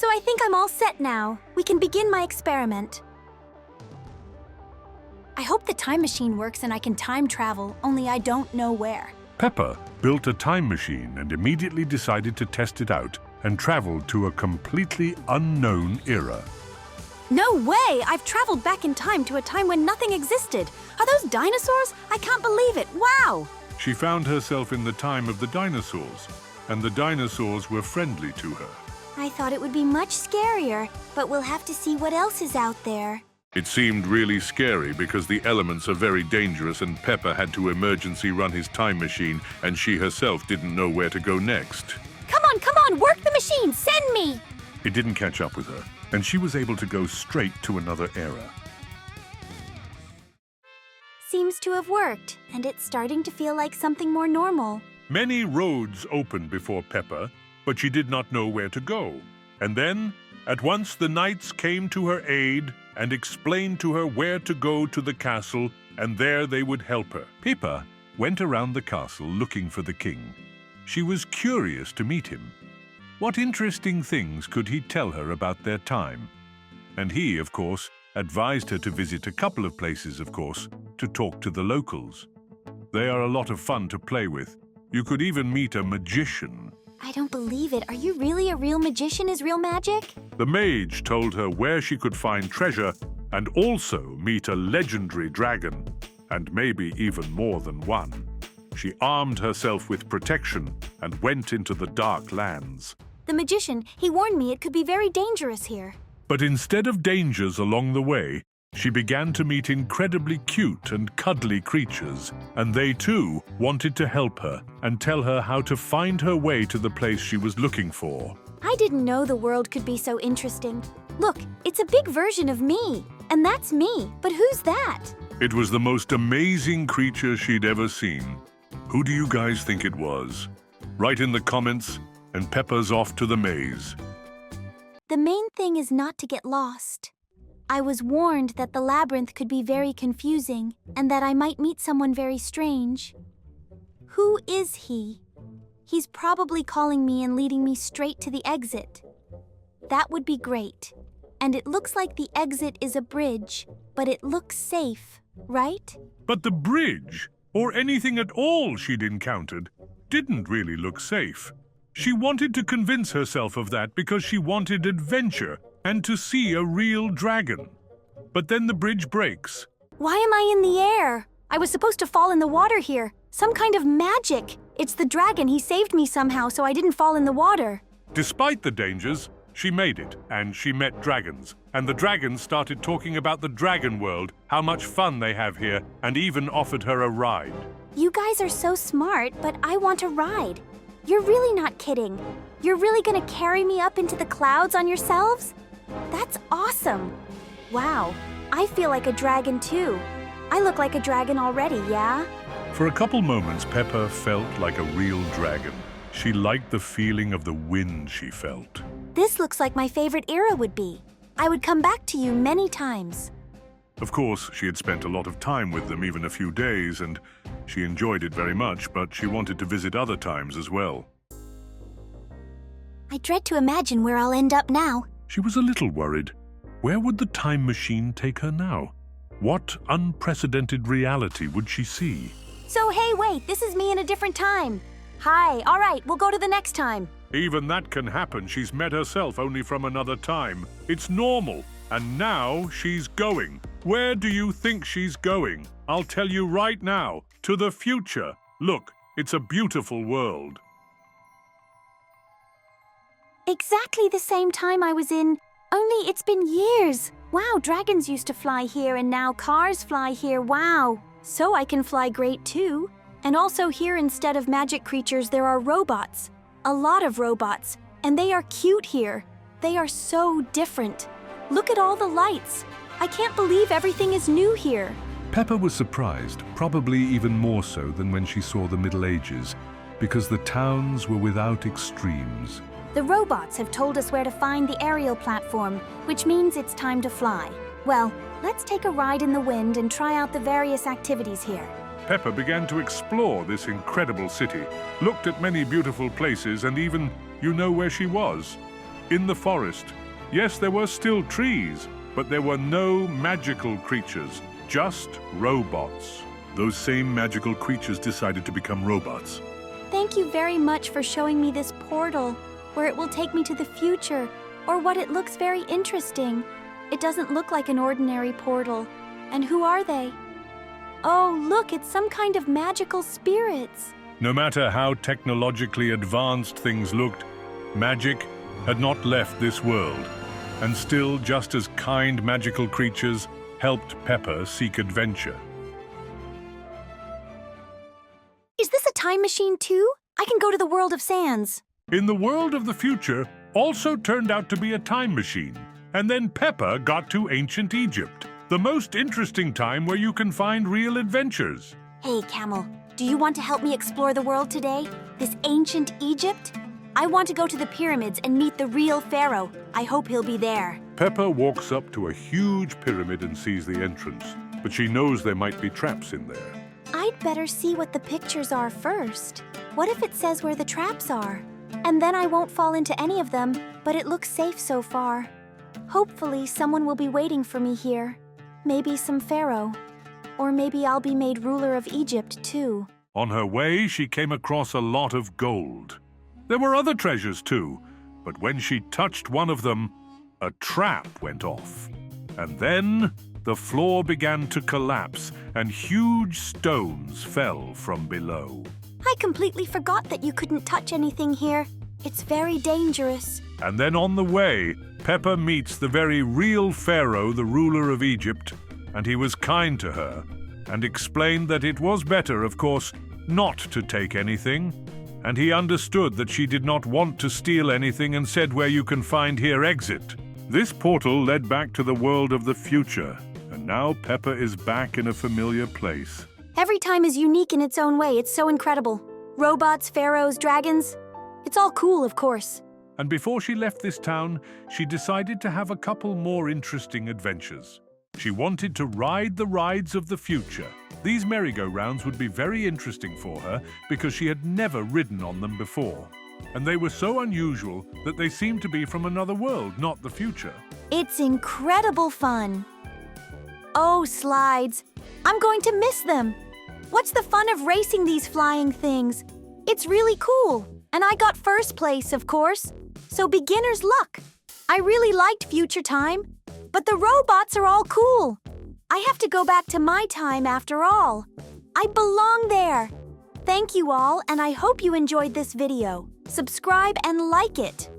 So I think I'm all set now. We can begin my experiment. I hope the time machine works and I can time travel, only I don't know where. Peppa built a time machine and immediately decided to test it out and traveled to a completely unknown era. No way! I've traveled back in time to a time when nothing existed. Are those dinosaurs? I can't believe it. Wow! She found herself in the time of the dinosaurs, and the dinosaurs were friendly to her. I thought it would be much scarier, but we'll have to see what else is out there. It seemed really scary because the elements are very dangerous and Peppa had to emergency run his time machine and she herself didn't know where to go next. Come on, work the machine, send me! It didn't catch up with her, and she was able to go straight to another era. Seems to have worked, and it's starting to feel like something more normal. Many roads opened before Peppa, but she did not know where to go. And then, at once the knights came to her aid and explained to her where to go to the castle, and there they would help her. Peppa went around the castle looking for the king. She was curious to meet him. What interesting things could he tell her about their time? And he, of course, advised her to visit a couple of places, to talk to the locals. They are a lot of fun to play with. You could even meet a magician. I don't believe it. Are you really a real magician? Is real magic? The mage told her where she could find treasure and also meet a legendary dragon, and maybe even more than one. She armed herself with protection and went into the dark lands. The magician, he warned me it could be very dangerous here. But instead of dangers along the way, she began to meet incredibly cute and cuddly creatures, and they too wanted to help her and tell her how to find her way to the place she was looking for. I didn't know the world could be so interesting. Look, it's a big version of me, and that's me. But who's that? It was the most amazing creature she'd ever seen. Who do you guys think it was? Write in the comments, and Peppa's off to the maze. The main thing is not to get lost. I was warned that the labyrinth could be very confusing and that I might meet someone very strange. Who is he? He's probably calling me and leading me straight to the exit. That would be great. And it looks like the exit is a bridge, but it looks safe, right? But the bridge, or anything at all she'd encountered, didn't really look safe. She wanted to convince herself of that because she wanted adventure and to see a real dragon. But then the bridge breaks. Why am I in the air? I was supposed to fall in the water here. Some kind of magic. It's the dragon. He saved me somehow so I didn't fall in the water. Despite the dangers, she made it, and she met dragons. And the dragons started talking about the dragon world, how much fun they have here, and even offered her a ride. You guys are so smart, but I want a ride. You're really not kidding. You're really gonna carry me up into the clouds on yourselves? That's awesome. Wow, I feel like a dragon too. I look like a dragon already, yeah? For a couple moments, Peppa felt like a real dragon. She liked the feeling of the wind she felt. This looks like my favorite era would be. I would come back to you many times. Of course, she had spent a lot of time with them, even a few days, and she enjoyed it very much, but she wanted to visit other times as well. I dread to imagine where I'll end up now. She was a little worried. Where would the time machine take her now? What unprecedented reality would she see? So hey, wait, this is me in a different time. Hi, all right, we'll go to the next time. Even that can happen. She's met herself only from another time. It's normal. And now she's going. Where do you think she's going? I'll tell you right now. To the future. Look, it's a beautiful world. Exactly the same time I was in, only it's been years. Wow, dragons used to fly here and now cars fly here, wow. So I can fly great too. And also here instead of magic creatures there are robots. A lot of robots. And they are cute here. They are so different. Look at all the lights. I can't believe everything is new here. Peppa was surprised, probably even more so than when she saw the Middle Ages, because the towns were without extremes. The robots have told us where to find the aerial platform, which means it's time to fly. Well, let's take a ride in the wind and try out the various activities here. Peppa began to explore this incredible city, looked at many beautiful places, and even, you know where she was? In the forest, yes, there were still trees, but there were no magical creatures, just robots. Those same magical creatures decided to become robots. Thank you very much for showing me this portal, where it will take me to the future, or what it looks very interesting. It doesn't look like an ordinary portal. And who are they? Oh, look, it's some kind of magical spirits. No matter how technologically advanced things looked, magic had not left this world, and still just as kind magical creatures helped Peppa seek adventure. Is this a time machine too? I can go to the world of Sands. In the world of the future also turned out to be a time machine, and then Peppa got to ancient Egypt, the most interesting time where you can find real adventures. Hey, Camel, do you want to help me explore the world today? This ancient Egypt? I want to go to the pyramids and meet the real pharaoh. I hope he'll be there. Peppa walks up to a huge pyramid and sees the entrance, but she knows there might be traps in there. I'd better see what the pictures are first. What if it says where the traps are? And then I won't fall into any of them, but it looks safe so far. Hopefully, someone will be waiting for me here. Maybe some pharaoh. Or maybe I'll be made ruler of Egypt, too. On her way, she came across a lot of gold. There were other treasures, too, but when she touched one of them, a trap went off. And then the floor began to collapse, and huge stones fell from below. I completely forgot that you couldn't touch anything here. It's very dangerous. And then on the way, Peppa meets the very real pharaoh, the ruler of Egypt, and he was kind to her and explained that it was better, of course, not to take anything. And he understood that she did not want to steal anything and said where you can find here exit. This portal led back to the world of the future, and now Peppa is back in a familiar place. Every time is unique in its own way. It's so incredible. Robots, pharaohs, dragons. It's all cool, of course. And before she left this town, she decided to have a couple more interesting adventures. She wanted to ride the rides of the future. These merry-go-rounds would be very interesting for her because she had never ridden on them before. And they were so unusual that they seemed to be from another world, not the future. It's incredible fun. Oh, slides. I'm going to miss them. What's the fun of racing these flying things? It's really cool. And I got first place, of course. So beginner's luck. I really liked Future Time, but the robots are all cool. I have to go back to my time after all. I belong there. Thank you all, and I hope you enjoyed this video. Subscribe and like it.